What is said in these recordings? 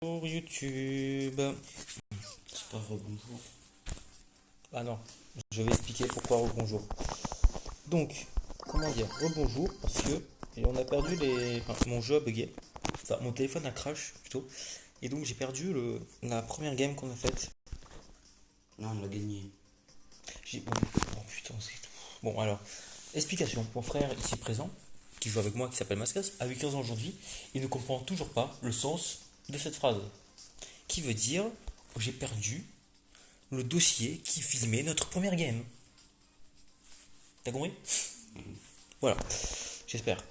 Bonjour YouTube. C'est pas rebonjour. Ah non, je vais expliquer pourquoi rebonjour. Donc, comment dire rebonjour parce que on a perdu mon jeu a bugué. Enfin, mon téléphone a crash plutôt. Et donc j'ai perdu la première game qu'on a faite. Non, on l'a gagné. Oh putain, c'est tout. Bon alors, explication. Mon frère ici présent, qui joue avec moi, qui s'appelle Mascas, a eu 15 ans aujourd'hui, il ne comprend toujours pas le sens de cette phrase. Qui veut dire j'ai perdu le dossier qui filmait notre première game. T'as compris? Voilà, j'espère.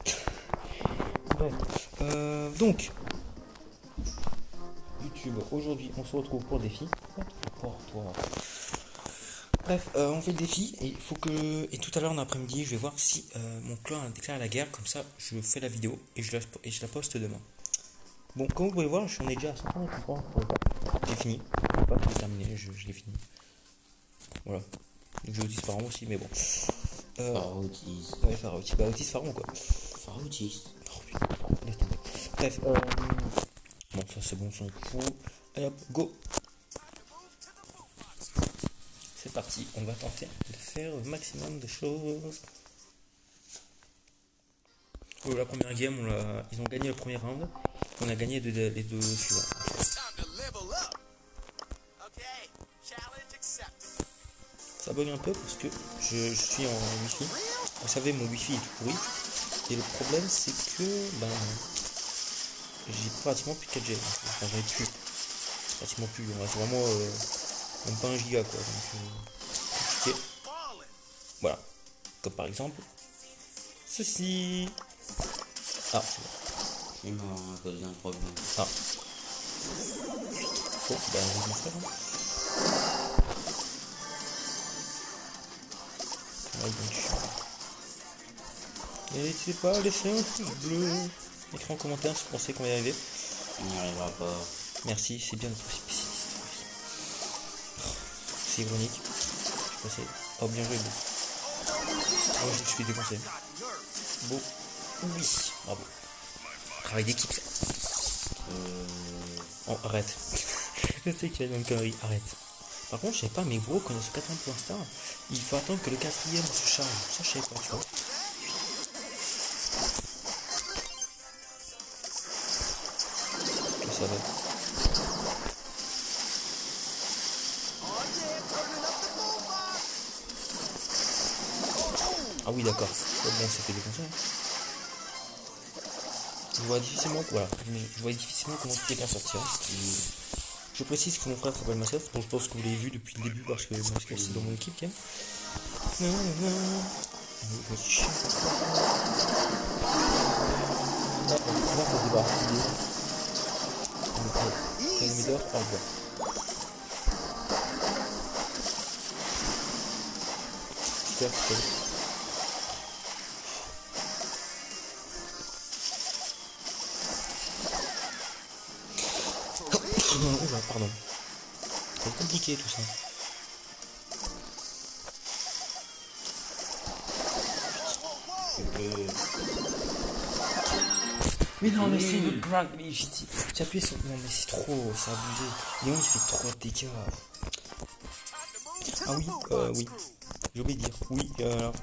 Bref. Donc, YouTube, aujourd'hui on se retrouve pour le défi. Pour toi. Bref, on fait le défi et il faut que. Et tout à l'heure en après-midi, je vais voir si mon clan a déclaré la guerre, comme ça je fais la vidéo et je la poste demain. Bon, comme vous pouvez voir, j'en ai déjà à 100 ans pour le pas. J'ai fini. Pas que j'ai terminé, je l'ai fini. Voilà. Je dis Pharaon aussi, mais bon. Pharaotis. Ouais, Pharaotis. Bah, Otis Pharaon quoi. Pharaotis. Oh putain, laisse tomber. Bref, bon, ça c'est bon, on s'en fout. Allez hop, go. C'est parti, on va tenter de faire le maximum de choses. Oh, la première game, ils ont gagné le premier round. On a gagné les deux suivants. Ça bug un peu parce que je suis en wifi. Vous savez, mon wifi est tout pourri. Et le problème, c'est que j'ai pratiquement plus de 4G. Enfin, j'en ai plus. Pratiquement plus. C'est vraiment même pas 1 giga quoi. Donc, compliqué. Voilà. Comme par exemple, ceci. Ah, c'est bon. Je suis mort à cause d'un problème. Ah. Bon, ben, on va faire. Ouais, donc, n'hésitez pas à laisser un pouce bleu. Écrit en commentaire si vous pensez qu'on va y arriver. On n'y arrivera pas. Merci, c'est bien d'être pessimiste. C'est ironique. Je sais. Oh, bien joué, Beau. Oh, je suis défoncé. Beau. Oui, bravo. Travail d'équipe, ça. Oh, arrête. Je sais qu'il y a une connerie, arrête. Par contre, je sais pas, mais gros, quand on est sur 80 points star, il faut attendre que le quatrième se charge. Ça, je sais pas, tu vois. Je savais. Ah oui, d'accord. Bon, ça fait défoncer. Je vois difficilement, voilà. Je vois difficilement comment quelqu'un sortir. Je précise que mon frère s'appelle Mascas, donc je pense que vous l'avez vu depuis le début parce que Mascas c'est dans mon équipe quand même. Là, ça se débat. Le leader, au revoir. Super, super. Oula, pardon. C'est compliqué tout ça. Mais non, mais c'est le crack, mais j'ai appuyé sur. Non, mais c'est trop, c'est abusé. Léon il fait trop de dégâts. Ah oui, oui. J'ai oublié de dire. Oui, alors.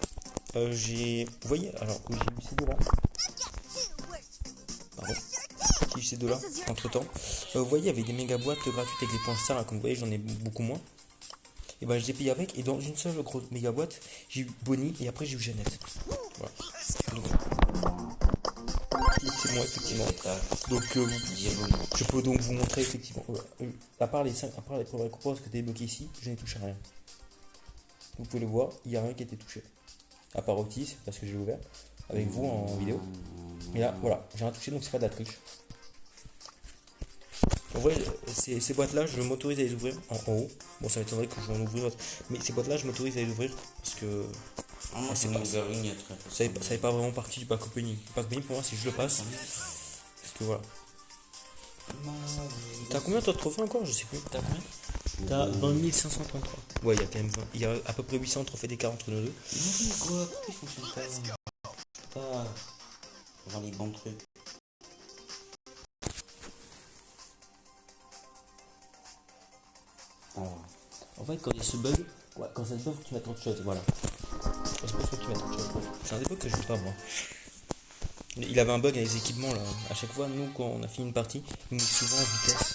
J'ai. Vous voyez, alors, j'ai eu ces deux-là. Pardon. J'ai eu ces deux-là, entre temps. Vous voyez, il y avait des méga boîtes gratuites avec des points stars, là, comme vous voyez, j'en ai beaucoup moins. Et ben, je les ai payé avec, et dans une seule grosse méga boîte, j'ai eu Bonnie, et après, j'ai eu Jeannette. Voilà. Donc, c'est moi, effectivement. Donc, je peux donc vous montrer, effectivement. À part les premières récompenses que tu as débloquées ici, je n'ai touché à rien. Vous pouvez le voir, il n'y a rien qui a été touché. À part Otis, parce que j'ai ouvert avec vous en vidéo. Mais là, voilà, j'ai rien touché, donc c'est pas de la triche. En vrai, ces boîtes-là, je m'autorise à les ouvrir en haut. Bon, ça m'étonnerait que j'en ouvre une autre. Mais ces boîtes-là, je m'autorise à les ouvrir parce que ça n'est pas vraiment partie du pack opening. Le pack opening, pour moi, c'est je le passe. Parce que voilà. T'as combien toi de trophées encore? Je sais plus. T'as combien? T'as 20 533. Ouais, il y a quand même 20. Il y a à peu près 800 trophées d'écart entre nous deux. Quoi? Pourquoi il fonctionne pas? Dans les bons trucs. En fait, quand il y a ce bug, ouais, quand ça se bug, faut que tu mettes autre chose, voilà. Quand ça se bug, faut que tu mettes autre chose. C'est un des bugs que je veux pas, moi. Il avait un bug avec les équipements, là. À chaque fois, nous, quand on a fini une partie, il nous met souvent en vitesse.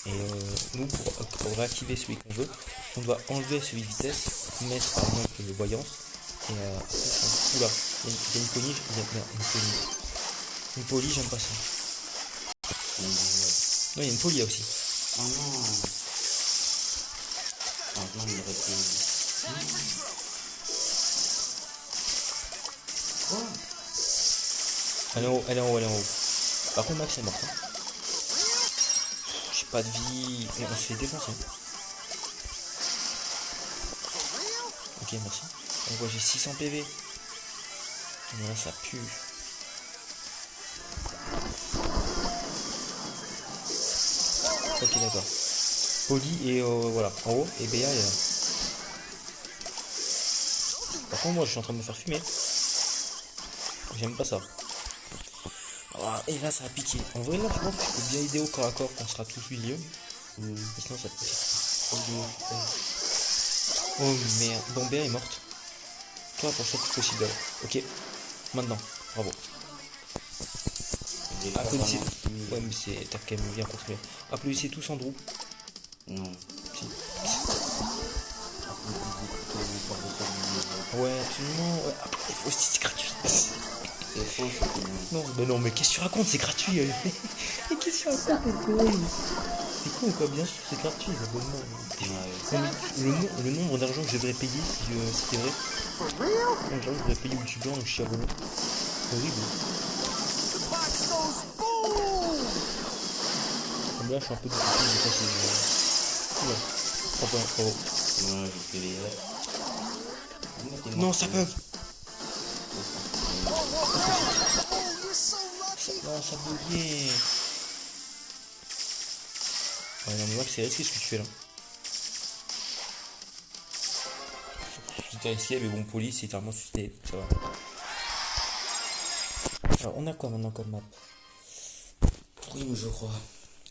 Et nous, pour réactiver celui qu'on veut, on doit enlever celui de vitesse, mettre par exemple le voyance. Et oula, il y a une poignée, une polie, j'aime pas ça. Non, il y a une polie là aussi. Oh non. Ah non, il aurait pu. Quoi? Elle est en haut, elle est en haut, elle est en haut. Par contre, Max est mort. Hein. J'ai pas de vie. Et on se fait défoncer. Ok, merci. On voit, j'ai 600 PV. Mais là, ça pue. Ok, d'accord. Poli et voilà, en haut. Et Béa est là. Par contre, moi, je suis en train de me faire fumer. J'aime pas ça. Ah, et là, ça a piqué. En vrai, là, je pense que je peux bien aider au corps à corps quand on sera tous milieu. Sinon, ça pique. Oh merde. Bon, Béa est morte. Toi, pour ça, c'est possible. Ok. Maintenant. Bravo. Applaudissez. Ouais, mais c'est. T'as quand même bien contrôlé. Applaudissez tous Andrew. Non. Si. Ouais, absolument. Ouais. Après, il faut aussi, c'est gratuit. C'est faux, Non, mais non, mais qu'est-ce que tu racontes? C'est gratuit. Mais qu'est-ce que tu racontes? C'est con quoi, bien sûr, c'est gratuit l'abonnement. Le nombre d'argent que je devrais payer si c'était vrai. Donc j'avoue, je devrais payer youtubeur, donc je suis abonné. Horrible. Comme là, je suis un peu difficile de passer. Oula, 3 points. Oh. Ouais, je fais les. Non, ça bug. Non, ça buguait. Ouais, non, mais Max, c'est risqué ce que tu fais là. C'était risqué, mais bon, police, c'est littéralement suscité. Ça va. Alors, on a quoi maintenant comme map? Prime, je crois.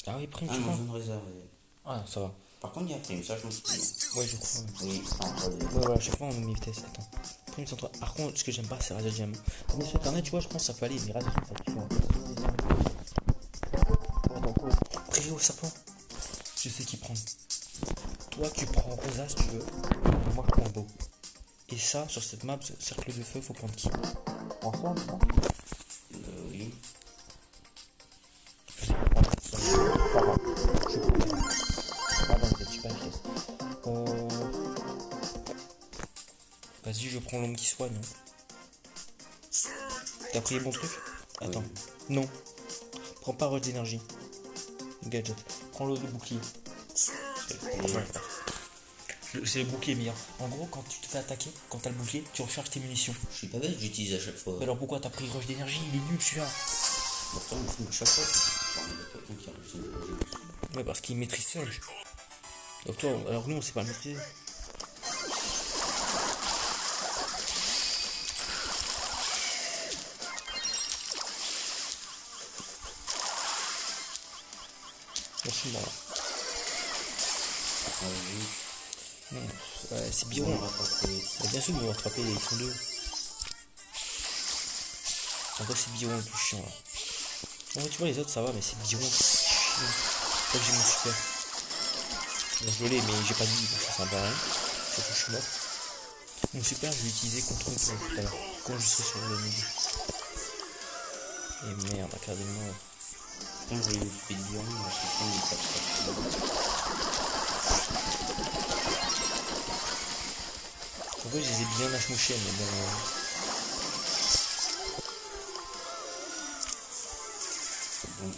Ah oui, prime, Ah tu non, crois? zone réservée. Ah, ça va. Par contre, il y a prime, ça je me souviens. Ouais, je crois. Oui, Ouais, voilà, à chaque fois on met vitesse. Attends. Prime 103. Par contre, ce que j'aime pas, c'est Razor Jam. Mais sur internet, tu vois, je pense que ça peut aller, mais Razor Jam, ça tue. Attends, quoi? Privé au serpent. Je sais qui prendre. Toi, tu prends Rosa si tu veux. Moi, je prends Beau. Et ça, sur cette map, ce cercle de feu, faut prendre qui? Ensemble, ça? Oui. Je sais pas. Je sais pas. Ah non, vous êtes super efficace. Vas-y, je prends l'homme qui soigne. Hein. T'as pris les bons trucs? Attends. Non. Prends pas rush d'énergie. Gadget. Prends le bouclier. C'est le bouclier meilleur. En gros, quand tu te fais attaquer, quand t'as le bouclier, tu recharges tes munitions. Je suis pas bête, j'utilise à chaque fois. Mais alors pourquoi t'as pris rush d'énergie? Il est nul celui-là. Pourtant, il faut à chaque fois. Ouais, parce qu'il maîtrise seul. Donc toi, alors nous, on sait pas le maîtriser. Merci, là. Non, ouais, c'est Biron. Bien sûr, ils vont rattraper, ils sont deux. En vrai, c'est Biron le plus chiant là. En vrai, tu vois, les autres ça va, mais c'est Biron le plus chiant. Faut que j'ai mon super. Bon, je l'ai, mais j'ai pas de vie, donc ça sert à rien. Surtout que je suis mort. Mon super, je vais utiliser contre tout à l'heure, quand je serai sur le milieu. Et merde, regardez-moi. Quand j'ai eu fait de Biron, à chaque fois, il tape. En vrai, je les ai bien achmouchés, mais bon. Bon.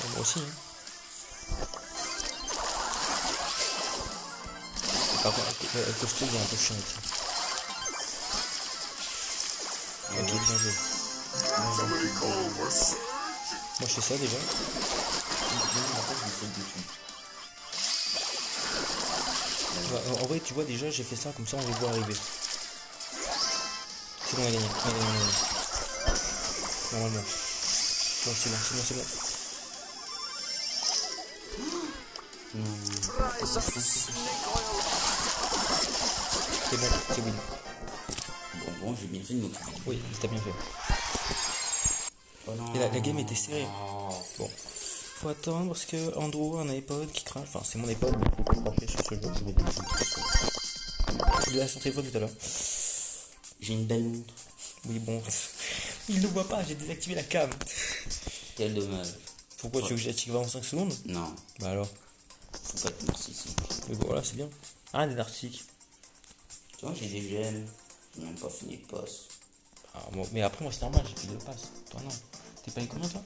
Moi aussi, hein. Par contre, le costaud, il est un peu chiant ici. Ok, bien joué. Moi, je fais ça déjà. En vrai, tu vois, déjà, j'ai fait ça, comme ça, on les voit arriver. C'est bon, on a gagné. Normalement. Bon, c'est bon, c'est bon, c'est bon. Non. C'est bon, c'est win. Bon, j'ai bien fait de m'occuper. Oui, t'as bien fait. Oh non. Et la game était serrée. Oh. Bon. Faut attendre parce que Andrew a un iPod qui crache. Enfin, c'est mon iPod, mais il faut pas cracher sur ce jeu. Je vais il a son téléphone tout à l'heure. J'ai une belle montre. Oui, bon. Il ne voit pas, j'ai désactivé la cam. Quel dommage. Pourquoi tu veux que j'active en 5 secondes? Non, Bah alors. faut pas être narcissique. Mais bon, voilà, c'est bien. Ah, des narcissiques. Tu vois, j'ai des gemmes. J'ai même pas fini le poste. Ah, bon, mais après, moi, c'est normal, j'ai plus de passe. Toi, non. T'es pas combien, toi?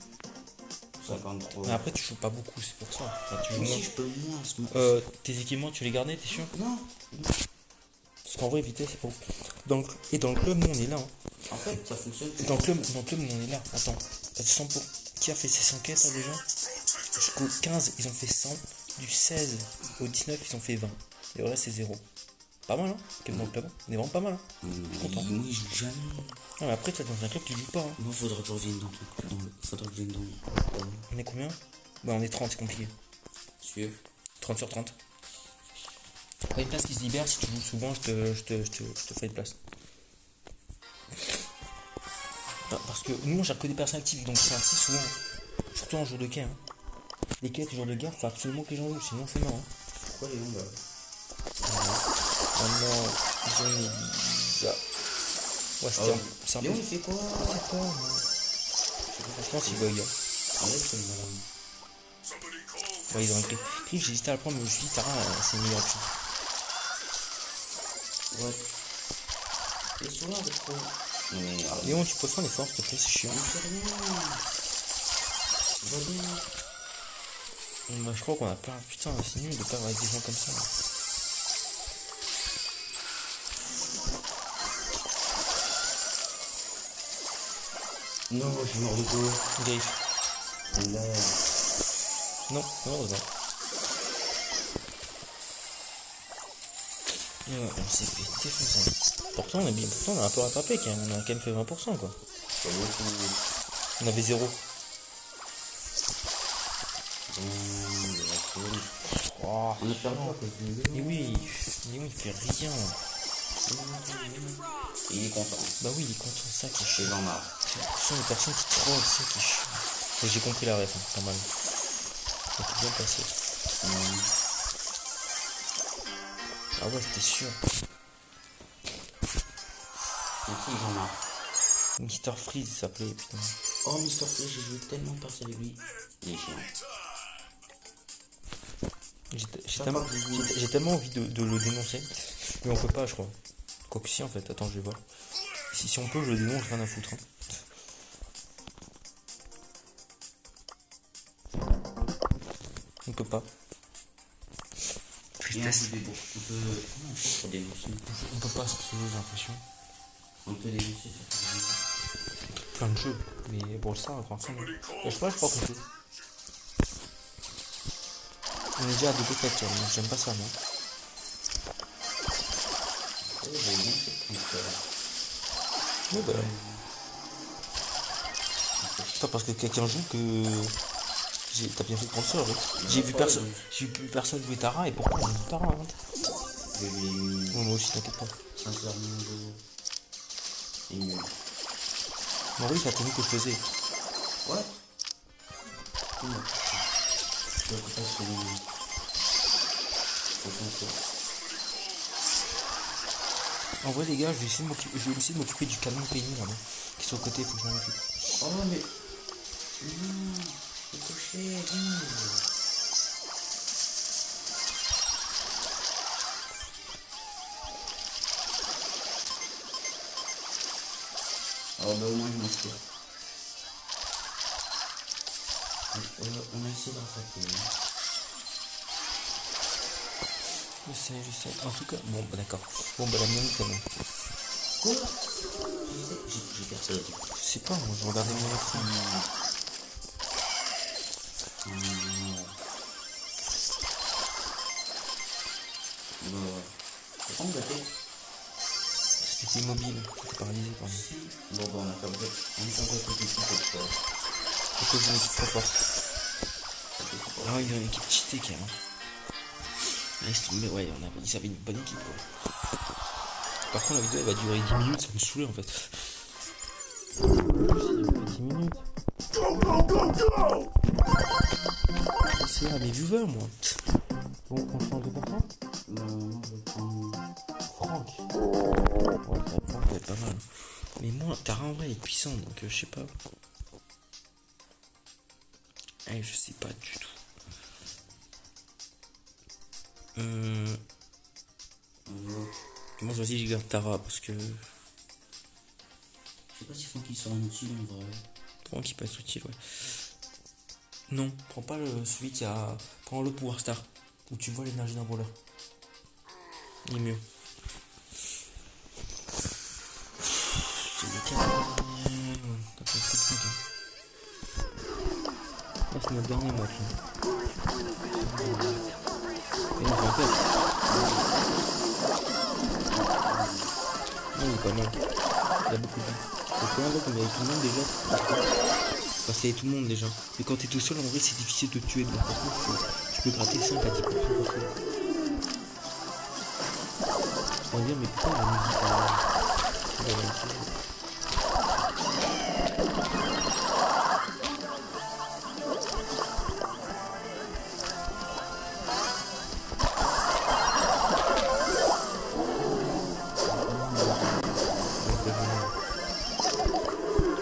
53. Mais après, tu joues pas beaucoup, c'est pour ça. Enfin, tu joues Mais moins. si je peux moins en ce moment. Tes équipements, tu les gardais, t'es sûr? Non. Parce qu'en vrai, vitesse, c'est pour. Et dans le club, nous, on est là. Hein. En fait, ça fonctionne. Dans le club, nous, on est là. Attends. 100 pour... Qui a fait ses 100 quêtes, là, déjà? Jusqu'au 15, ils ont fait 100. Du 16 au 19, ils ont fait 20. Et le reste, c'est 0. Pas mal, hein? Dans le club. On est vraiment pas mal, hein? Je suis content. Moi, je joue jamais. Non, mais après, toi, dans un club, tu joues pas, hein. Moi, faudra que je revienne dans ton club. Faudra que je vienne dans. On est combien? Bah, on est 30, c'est compliqué. Sûr. 30 sur 30. Il y a une place qui se libère, si tu joues souvent, je te fais une place. Parce que nous on cherche que des personnes actives, donc c'est actif souvent. Surtout en jour de quai. Hein. Les quêtes, jour de guerre, faut absolument que les gens jouent, sinon c'est mort. Hein. Pourquoi les longs là? Oh non, ils ont Elisa. Ouais, c'est un peu. Léon, il fait quoi? Je sais pas, moi. Je pense qu'il bug. Hein. Arrête, c'est malin. Ouais, ils ont écrit. Puis j'ai hésité à le prendre, mais je me suis dit, Tara, c'est une meilleure option. Ouais. Et sur là, avec quoi? Mais arrête. Léon, tu peux faire l'effort, s'il te plaît, c'est chiant. Mais c'est rien. Va bien. Moi, je crois qu'on a plein. Putain, c'est nul de perdre avec des gens comme ça. Là. Non, je suis mort de quoi? Griffe. Là. Non, malheureusement. On s'est fait défoncer. Pourtant, on a un peu rattrapé quand même. On a quand même fait 20%, quoi. C'est beaucoup. On avait 0. Oh, On a perdu à cause du mais oui, il fait rien. Il est content. Bah oui, il est content, ça qui est Chez chiant. Jean-Marc. Ce sont les personnes qui trollent, c'est ça qui est chiant. Et j'ai compris la ref, hein, pas mal. Ça s'est bien passé. Ah ouais, c'était sûr. C'est qui Jean-Marc? Mister Freeze il s'appelait, putain. Oh, Mr. Freeze, j'ai joué tellement de parties avec lui. Il est chiant. J'ai tellement envie de le dénoncer, mais on peut pas, je crois. Quoique si, en fait, attends, je vais voir. Si on peut, je le dénonce, rien à foutre. Hein. On peut pas. Tristesse. Comment on fait pour dénoncer? On peut pas sur ce jeu, j'ai l'impression. On peut dénoncer sur Plein de jeux, mais bon, ça, franchement. Je sais pas, je crois qu'on peut. On est déjà à 2 défaites, donc j'aime pas ça, moi. Ouais, bah. C'est pas parce que quelqu'un joue que. T'as bien fait de prendre ça, ouais. J'ai vu personne jouer Tara et pourquoi j'ai vu Tara, hein. Ouais, moi aussi, t'inquiète pas. Sincèrement, et nul. Mais oui, c'est la technique que je faisais. Ouais. Je peux pas se donner. En vrai, les gars, je vais essayer de m'occuper du canon pénis là, qui est sur le côté, il faut que je m'en occupe. Oh, mais. Non, c'est coché, non. Oh, bah, au moins, je m'en fous. On a essayé de rattraper. Je sais. En tout cas, bon, bah d'accord. Bon, bah la mienne, quand même. Quoi? J'ai percé. Je sais pas, moi, je regardais mon écran. Pourquoi on gâté? C'était immobile, j'étais paralysé, pardon. Bon, bah, on a pas vrai. On est pas vrai que tu fais quoi. Pourquoi j'ai une équipe trop forte? Ah, il y a une équipe cheatée quand même. Mais ouais, ils avaient une bonne équipe quoi. Par contre, la vidéo elle va durer 10 minutes, ça me saoulait en fait. En plus, il dure 10 minutes. C'est à mes viewers, moi. Bon, on change de personne. Moi, je vais prendre Franck. Ouais, Franck va être pas mal. Mais moi, Tara en vrai est puissant, donc je sais pas. Je sais pas du tout. Moi, vas-y, je garde Tara parce que. Je sais pas s'il faut qu'il soit utile en vrai. Franck qui peut être utile, ouais. Non, prends pas celui qui a. Prends le pouvoir star. Où tu vois l'énergie d'un voleur. Il est mieux. C'est le cas. Là, c'est notre dernier match. Et non, en fait. Non, il est pas mal. Il a beaucoup de vie. C'est pas vrai, comme il y avait tout le monde déjà. Parce qu'il y avait tout le monde déjà. Mais quand t'es tout seul, en vrai, c'est difficile de te tuer. Donc, par contre, tu peux gratter 5 à 10%. Je vais dire, mais putain, la musique.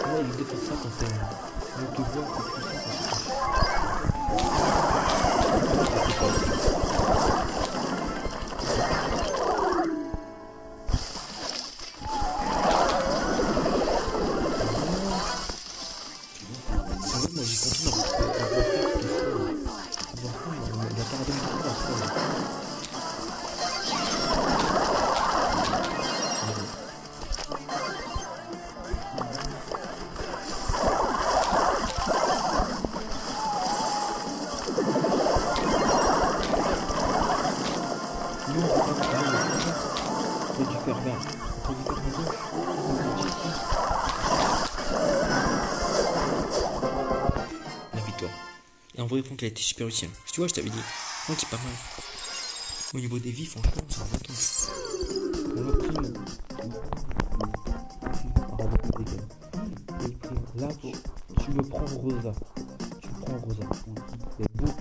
Ouais, il fait ça quand on te voit, c'est tout ça. Moi j'ai continué la victoire. Et en vrai, Franck a été super utile. Tu vois, je t'avais dit, Franck est pas mal. Au niveau des vies, franchement, c'est un bon temps. On l'a pris, là, tu me prends Rosa. Tu me prends Rosa. C'est beau.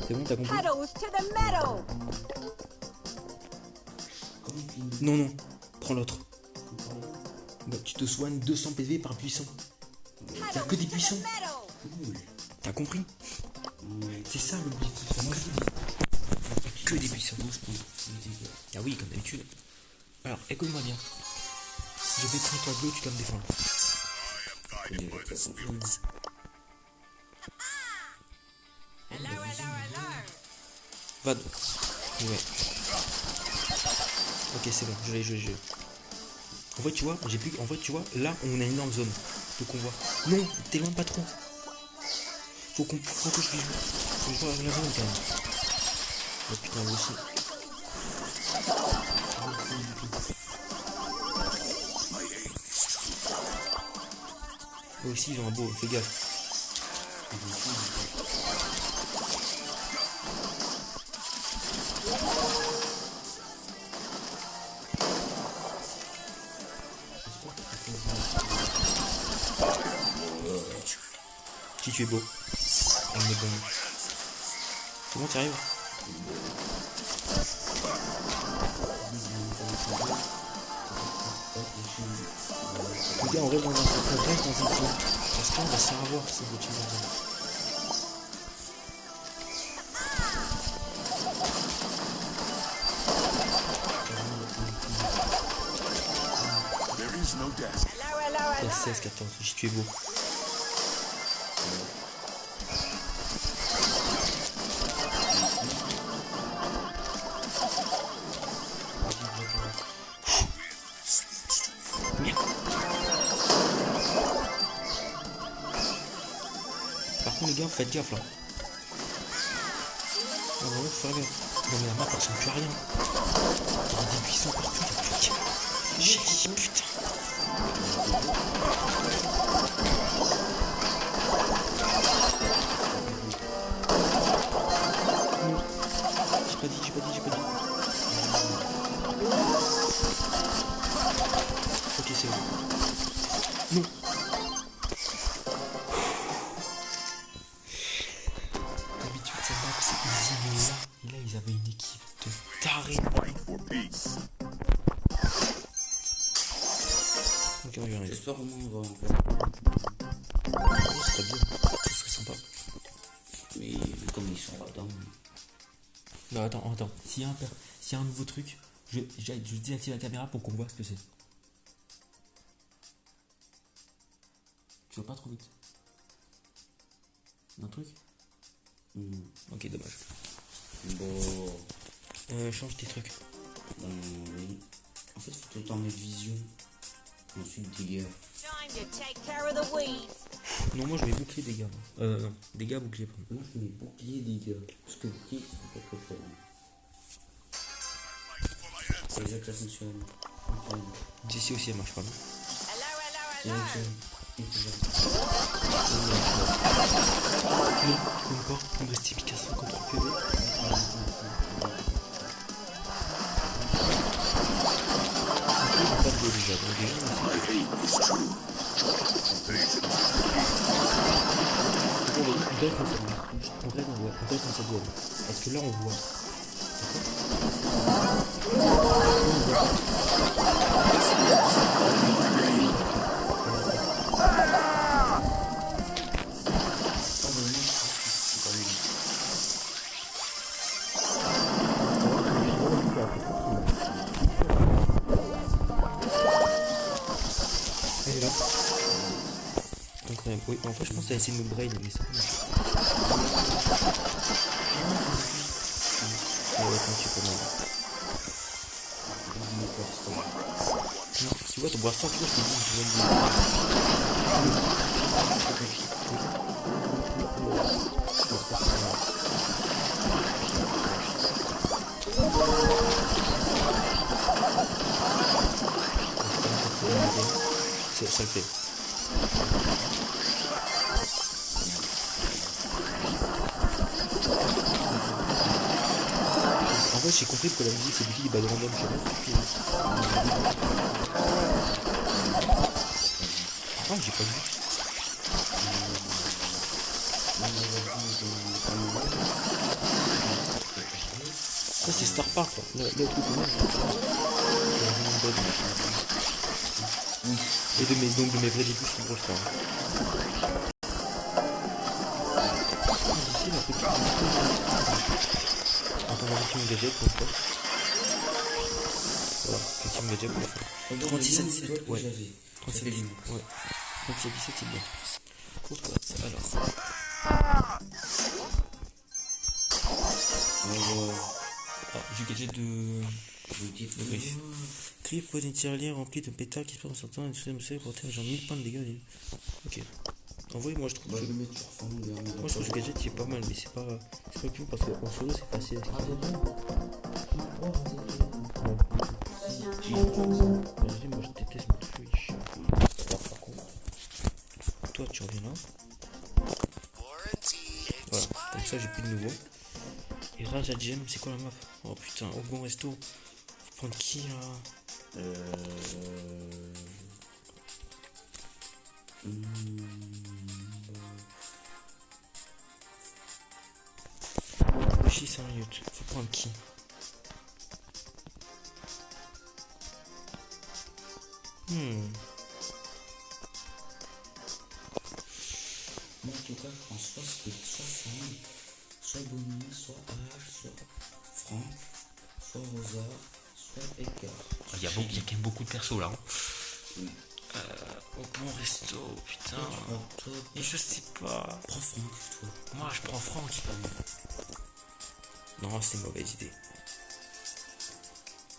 C'est bon, t'as compris? Non, non, prends l'autre. Bah, tu te soignes 200 PV par puissant. Y'a que des puissants. T'as compris? C'est ça l'objectif. Que des puissants. Ah oui, comme d'habitude. Alors, écoute-moi bien. Je vais prendre toi bleu, tu dois me défendre. Va. Ouais. Ok, c'est bon, je l'ai. En fait, tu vois, En fait, tu vois, là, on a une énorme zone. Faut qu'on voit. Non, t'éloignes pas trop. Faut que je joue. Faut que je joue avec la zone quand même. Oh putain, moi aussi. Eux aussi, ils ont un beau, fais gaffe. Si tu es beau, on est bon. C'est bon, tu arrives? Les gars, on reste dans un coin. Parce qu'on va savoir si vous tuez il y a 16, 14, si tu es beau. Par contre les gars, faites gaffe là. Non, vraiment, faut faire gaffe. Non mais la map elle ressemble plus à rien. Il y a des buissons partout, il y a plus de... J'ai dit putain. c'est bon. Non. D'habitude, ça map, c'est easy, mais là, ils avaient une équipe de tarés. Ok, on y arrive. J'espère au moins on va en faire. Oh, c'est pas bien. Ce serait sympa. Mais comme ils sont là-dedans. Non, attends. S'il y a un nouveau truc, je désactive la caméra pour qu'on voit ce que c'est. Tu vas pas trop vite. Un truc? Ok, dommage. Bon. Change tes trucs. Oui. En fait, faut tout le temps mettre vision. Ensuite, dégâts. Time to take care of the weeds. Non, moi je mets bouclier dégâts. Non, dégâts, bouclier, pardon. Moi, je mets bouclier, dégâts. Parce que bouclier, c'est pas trop fort. C'est déjà que ça fonctionne. D'ici aussi, elle marche pas. Non, Hello. je peux pas. Il me reste efficacement contre PV. Pas de go déjà, donc déjà, on dirait comme ça, on dirait comme ça doit. Parce que là, on voit. Elle est là. Incroyable. Oui, en fait, je pense à essayer de me brain, mais ça peut marcher. Ouais, quand tu peux mal. Tu vois, ton boire ça, tu vois, je te dis, tu vas ça le fait. En fait, j'ai compris que la musique c'est des balles random, je sais pas. Ah, j'ai pas vu. Ça c'est Star Park quoi. Le truc c'est et de mes vrais débuts sur Brawl Stars. Ici la petite. Attends, on va faire un gadget pour le faire. Voilà, petit gadget pour le faire. 37-7, ouais. 37 ouais. 37-17 c'est bien. Pour toi, alors. Du gadget de griffe. Griffe pose une tirelire remplie de pétales qui se passe en sortant et tout ça, porter genre 1000 points de dégâts. Ok. En vrai, moi je trouve que le gadget il est pas mal, mais c'est pas plus parce qu'en solo c'est facile. Moi je déteste mon Twitch. Par contre, toi tu reviens là. Voilà, comme ça j'ai plus de nouveau. Et Raja Gem, c'est quoi la map? Oh putain, au bon resto. Faut prendre qui là? Réfléchis 5 minutes. Faut prendre qui? Moi, en tout cas, François, c'était soit Franck, soit Bonnie, soit H, soit Franck, soit Rosa, soit Edgar. Il y a quand même beaucoup de persos là. Hein. Au bon resto, putain. Et je sais pas. Prends Franck, toi. Moi je prends Franck. Non, c'est une mauvaise idée.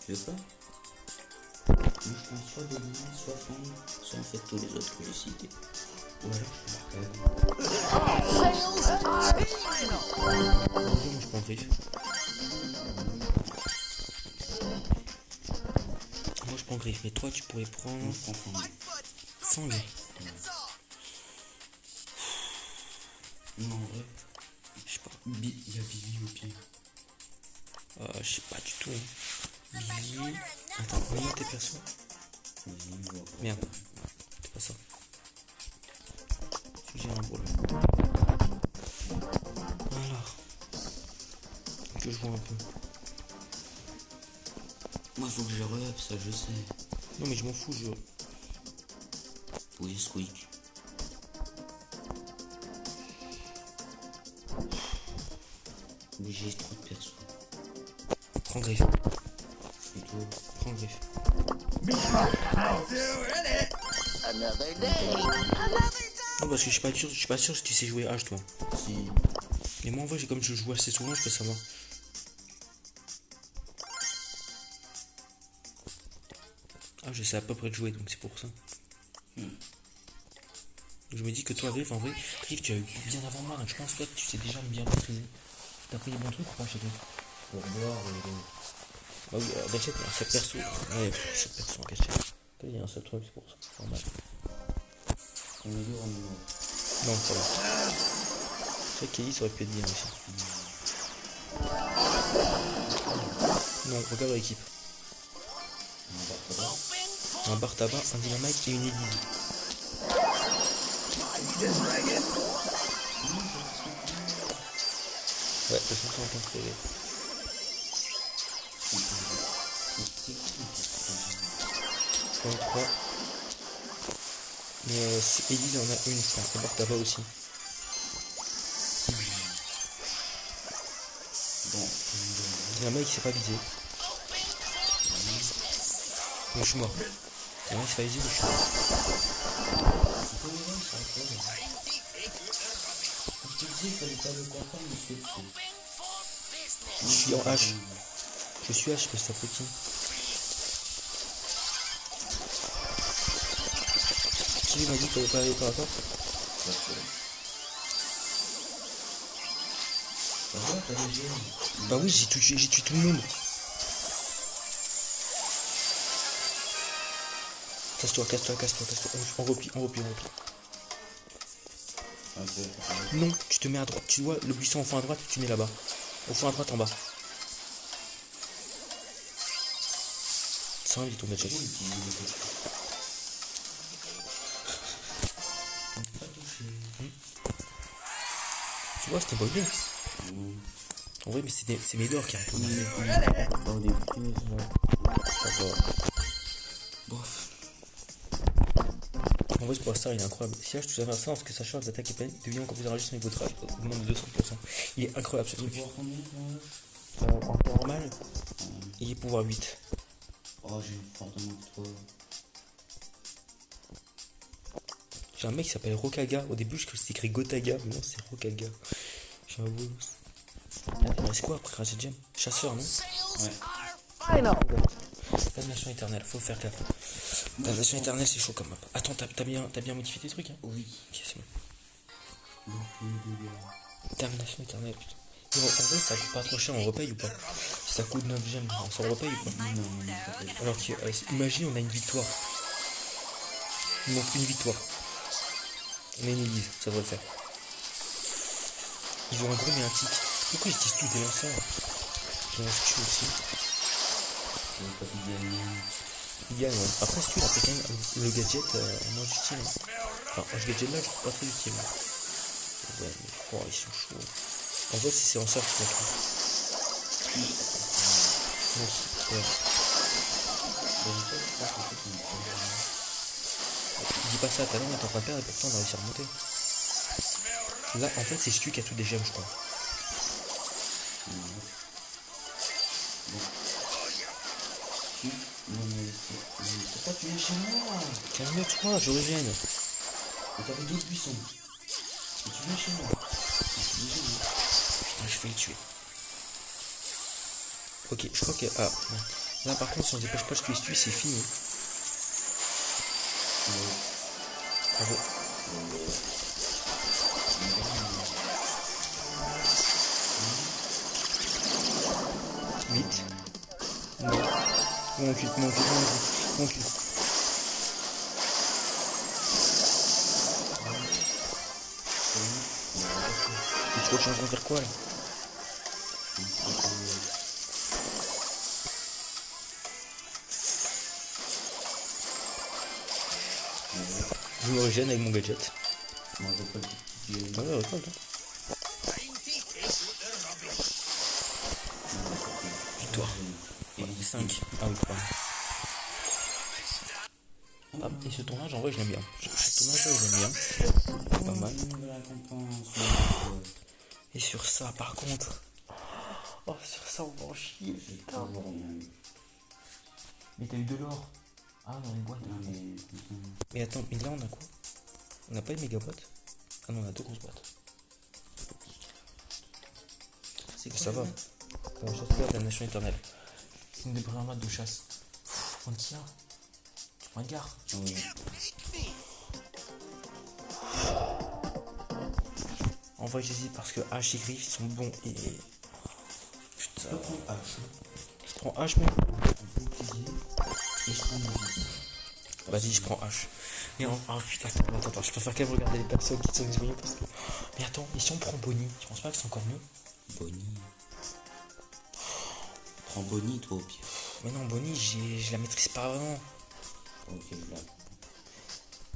Tu veux pas? Moi, je prends soit Bonnie, soit Franck, soit en fait tous les autres que j'ai cités. Ou alors je Moi je prends Griff. Moi je prends Griff, mais toi tu pourrais prendre. Moi, je prends Franck. Fang. Non, en vrai, Je sais pas. il y a Bibi au pire. Je sais pas du tout. Hein. Billy. Attends, remonte tes persos. Vas-y, on va voir. Merde. C'est pas ça. Si j'ai un problème. Voilà. Que je vois un peu. Moi, faut que je re-up, ça je sais. Non mais je m'en fous, je... Oui, Squeak. Mais j'ai trop de persos. Prends griffe. Et toi? Prends griffe. Another day. Non parce que je suis pas sûr si tu sais jouer H toi. Si. Mais moi en vrai comme je joue assez souvent, je peux savoir. Ah je sais à peu près de jouer donc c'est pour ça. Je me dis que toi Griff en vrai, Griff tu as eu bien avant moi donc je pense que tu sais déjà bien maîtriser. T'as pris les bons trucs ou pas chez toi? Pour voir, Bah oui, Gachette il y a un seul perso. Ouais, seul perso en Gachette. Il y a un seul truc c'est pour ça, c'est normal. on est lourd, on est lourd. Non ça va. C'est vrai que Kelly ça aurait pu être bien aussi. Non, regarde l'équipe. Un bar tabac, un dynamite et une aiguille. Ouais, 275 PV. Ouais, 3. Mais Elise en a une, je crois. Un bar tabac aussi. Bon, Dynamite il s'est pas visé. Bon, je suis mort. Dynamite il s'est pas visé, mais je suis mort. je te dis, il fallait pas le comprendre, mais c'est fou. Je suis en H. Je suis H parce que ça petit. Qui lui m'a dit que t'avais pas aller par rapport? Ça va, t'as des GM. Bah oui, j'ai tué tout le monde. Casse-toi. On replie. Non, tu te mets à droite. Tu vois le buisson au fond à droite, tu mets là-bas. Au fond à droite en bas. Ça va vite ton gadget. Tu vois, c'était pas bien. En vrai, mais c'est Médor qui a répondu. Au début, Ça va. bof. En vrai, ce Star il est incroyable. Si là, je te savais ça, parce que sa charge d'attaque et peine devient encore plus enregistré niveau de rage, augmente de 200%. Il est incroyable ce Tu veux truc. voir combien En normal, il est pouvoir 8. Oh, j'ai fortement trop. J'ai un mec qui s'appelle Rokaga. Au début, je crois que c'était écrit Gotaga, mais non, c'est Rokaga. J'ai un beau. C'est quoi après Ratchet Gem? Chasseur, non? Ouais. Damnation éternelle, faut faire gaffe. Damnation éternelle, c'est chaud comme map. Attends, t'as bien modifié tes trucs, hein? Oui. Ok, c'est bon. Beaucoup de dégâts. Damnation éternelle, putain. En vrai, ça coûte pas trop cher, on repaye ou pas? Si ça coûte 9 gemmes, on s'en repaye ou pas? Non, pas de Alors que, imagine, on a une victoire. Il manque une victoire. On a une élise, ça devrait le faire. Ils ont un gros mais un tic. Pourquoi ils disent tous des lanceurs? J'ai un stu aussi. pas de gagner. Il gagne, ouais. Après, Stu, il a fait quand même le gadget moins utile. Hein. Enfin, ce gadget là, je trouve pas très utile. Ouais, mais oh, ils sont chauds. En fait, c'est lanceurs qui font tout. Non, ouais. Il dit pas ça, tout à l'heure, on est en train de perdre et pourtant on a réussi à remonter. Là, en fait, c'est Stu qui a tout des gemmes, je crois. Non, mais pourquoi tu viens chez moi? Calme-toi, je reviens. Mais t'avais d'autres buissons. Et tu viens chez moi. Putain, je vais le tuer. Ok, je crois que. Ah, non. Là, par contre, si on se dépêche pas, je tue Stu, c'est fini. Bravo. 8. Non. Mon cul. Et tu crois que je suis en train de faire quoi là? Je me régène avec mon gadget. On récolte des petites Ouais, récolte. Victoire. Et 5. Ah oui, 3. Ah, et ce tournage, en vrai, je l'aime bien. Ce tournage, je l'aime bien. Pas mal. de la récompense. Et sur ça, par contre. Oh, sur ça, on va en chier. J'ai Putain. toujours rien eu. Mais t'as eu de l'or. Ah, dans les boîtes. Non, mais putain. Mais attends, mais là, on a quoi? On n'a pas une méga boîte? Ah non, on a 2 grosses boîtes. C'est Ça va. La chasse de la nation éternelle. C'est une des premières maths de chasse. Prends qui là? Tu prends une gare? Oui. En vrai, j'hésite parce que H et Griff sont bons et. Putain. Je prends H. Je prends H, moi. Un bouclier. Et je prends une vis. Vas-y, je prends H. Mais putain, attends, je préfère quand même regarder les personnes qui sont disponibles parce que. Mais attends, et si on prend Bonnie, tu penses pas que c'est encore mieux? Bonnie. Prends Bonnie, toi, au pire. Mais non, Bonnie, je la maîtrise pas vraiment. Ok, je la.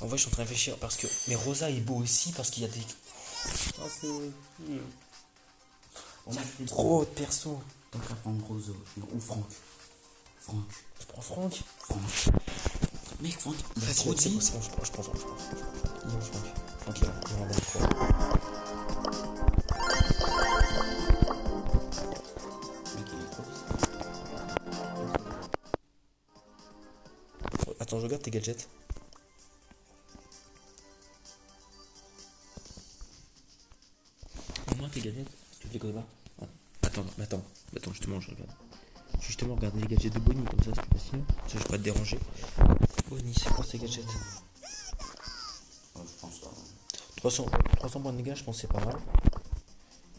En vrai, je suis en train de réfléchir parce que. Mais Rosa est beau aussi parce qu'il y a des. Oh, c'est. On a plus Trop de persos. Tant qu'à prendre Rosa. Ou Franck. Franck. Je prends Franck. Franck. Mec, Franck, il a trop de C'est vie. bon, je prends Franck. Il est où Franck? Franck, il est là. Il est en bas. Mec, il est trop. Attends, je regarde tes gadgets. Moi, tes gadgets, tu les connais pas? Ouais. Attends, justement, je regarde. Justement, regarder les gadgets de Bonnie, comme ça, c'est plus facile. Ça, je vais pas te déranger. Bonnie, c'est quoi ces gadgets? Ouais, je pense pas. 300 points de dégâts, je pense que c'est pas mal.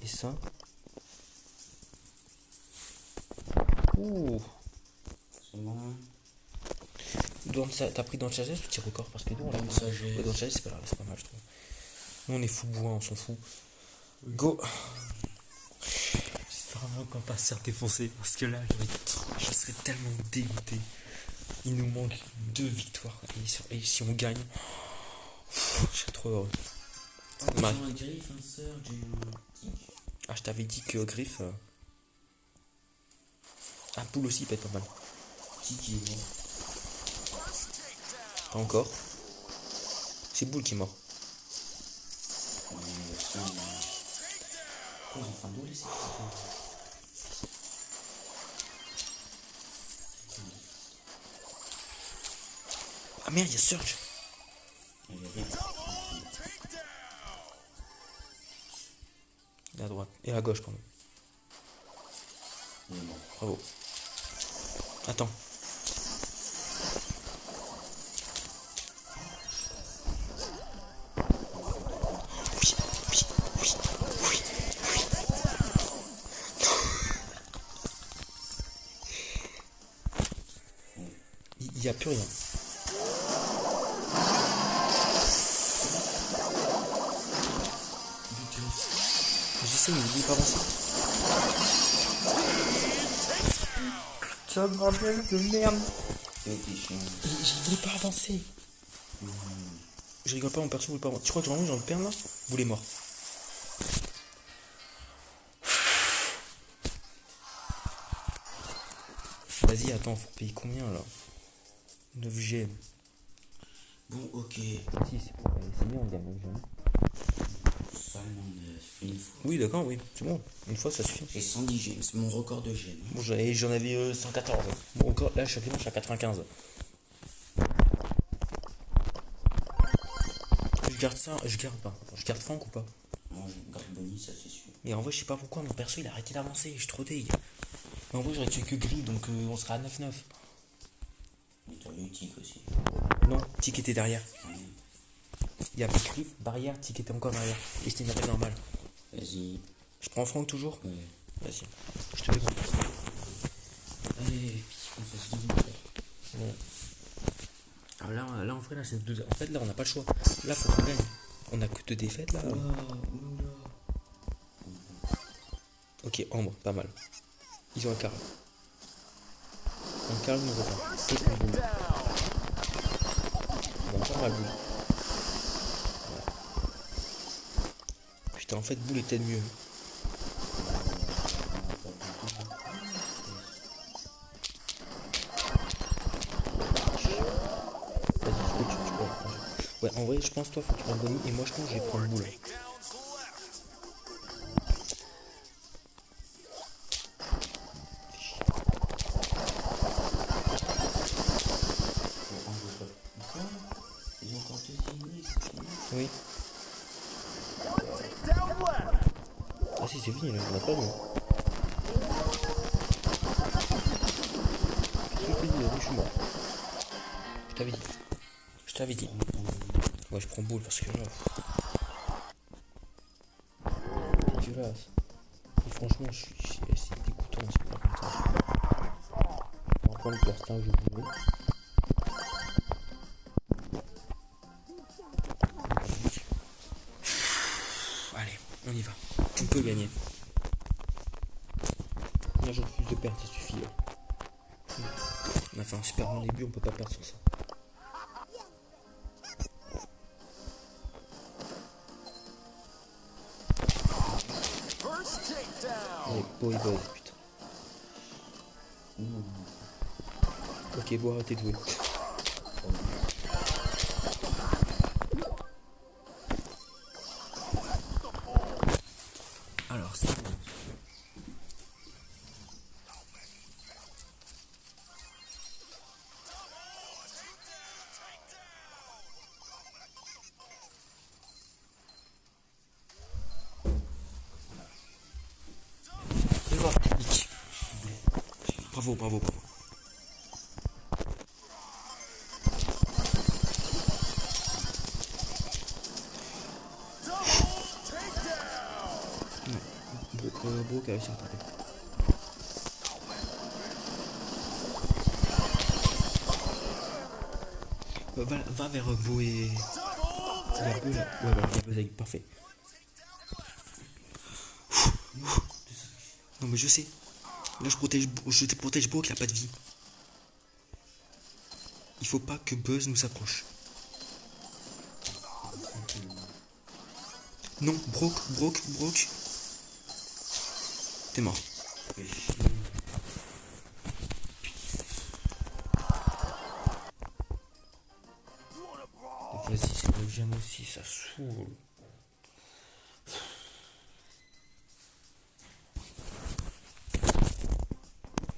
Et ça. Ouh. C'est bon. T'as pris dans le sagesse ou petit record? Parce que nous, on l'a Dans le pris. sagesse. Ouais, dans le sagesse, c'est pas grave, c'est pas mal, je trouve. Nous, on est fou bourrin, on s'en fout. Go! J'espère vraiment qu'on va pas se faire défoncer. Parce que là, je serais tellement dégoûté. Il nous manque 2 victoires. Et si on gagne, je serais trop heureux. J'ai Ma- un griffe, un surge, j'ai un tic. Ah, je t'avais dit que Griff. Ah, Poule aussi, il peut être pas mal. Tic, il est mort. Pas encore. C'est Boule qui est mort. Pourquoi ils ont faim d'eau, les c'est Ah merde, il y a Surge. Il est bien. Et à droite. Et à gauche, pardon. Il est mort. Bravo. Attends. Il n'y a plus rien. J'essaie, mais il n'est pas avancé. Putain de bordel de merde. C'est chiant. Je voulais pas avancer. Je rigole pas, mon perso voulait pas avancer. Tu crois que vraiment j'ai envie de perdre là? Vous les morts. Vas-y, attends, faut payer combien là? 9 G. Bon, ok. Si, c'est mieux, on gagne 9 G. Seulement 9. Une fois. Oui, d'accord, oui, c'est bon. Une fois, ça suffit. J'ai 110 gemmes. C'est mon record de gemmes. Bon, j'en avais 114. Bon, encore, là, je suis à 95. Je garde ça, je garde Franck ou pas? Moi, je garde Bonnie, ça c'est sûr. Et en vrai, je sais pas pourquoi, mon perso, il a arrêté d'avancer, je suis trop deg. Mais en vrai, j'aurais tué que Gris, donc on sera à 9-9. Mais t'as eu tic aussi. Non, Tic était derrière. Il y avait Griff, barrière, Tic était encore derrière. Et c'était une attaque normale. Vas-y. Je prends Franck toujours? Ouais. Vas-y, je te l'écoute. Allez, on fait ce deuxième. Ouais. Alors là, en vrai, là, c'est 2. En fait, là, on n'a pas le choix. Là, faut qu'on gagne. On a que 2 défaites, là. Ok, Ambre, pas mal. Ils ont un carré. Un carré, nous revient. Et on boule. Bon, pas mal, Boule. Voilà. Putain, en fait, Boule était mieux. Vas-y, tu peux prendre. Ouais, en vrai, je pense toi, faut que tu prennes Bonnie et moi, je pense que je vais prendre Boule. Ils ont encore 2 ennemis, c'est fini. Oui. Ah si, c'est fini, là, on a pas vu. Je te dis, je suis mort. Je t'avais dit. Je t'avais dit. Ouais, je prends Boule parce que là... dégueulasse. Et franchement, c'est dégoûtant, c'est pas comme ça. On va prendre le plastin que je voulais. Allez, on y va. On peut gagner. Là, je refuse de perdre, ça suffit. Là. On a fait un super bon début, on peut pas perdre sur ça. Allez, boy, putain. Ok, bon, arrêtez de jouer. Alors, c'est bon. Technique. Bravo. Brook a réussi à rattraper. Va vers Beau et... vers Beau là. Ouais, voilà, il y a Beau, parfait. Non mais je sais. Là je te protège Brook, il a pas de vie. Il faut pas que Buzz nous approche. Non, Brook. T'es mort. Vas-y, ça revient aussi, ça saoule.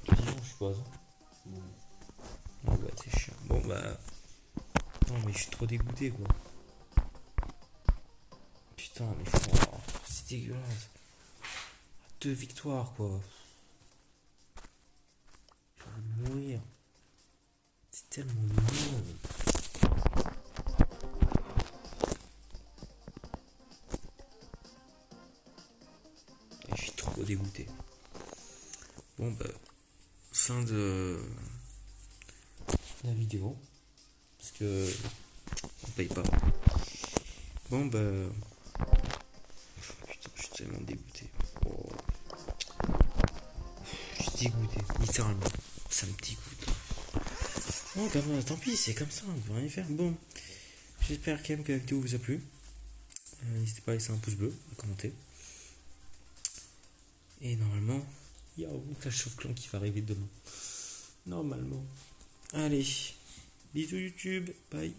Je suis pas. Oh bah c'est chiant. Bon bah... non mais je suis trop dégoûté quoi. Putain mais oh, c'est dégueulasse. 2 victoires quoi. J'ai envie de mourir. C'est tellement nul. Et je suis trop dégoûté. Bon bah... fin de la vidéo. Parce que... on paye pas. Bon bah... putain, je suis tellement dégoûté. Oh. Je suis dégoûté, littéralement. Ça me dégoûte. Bon bah, tant pis, c'est comme ça, on peut rien y faire. Bon, j'espère quand même que la vidéo vous a plu. N'hésitez pas à laisser un pouce bleu, à commenter. Et normalement, il y a Clash of Clans qui va arriver demain. Normalement. Allez, bisous YouTube, bye.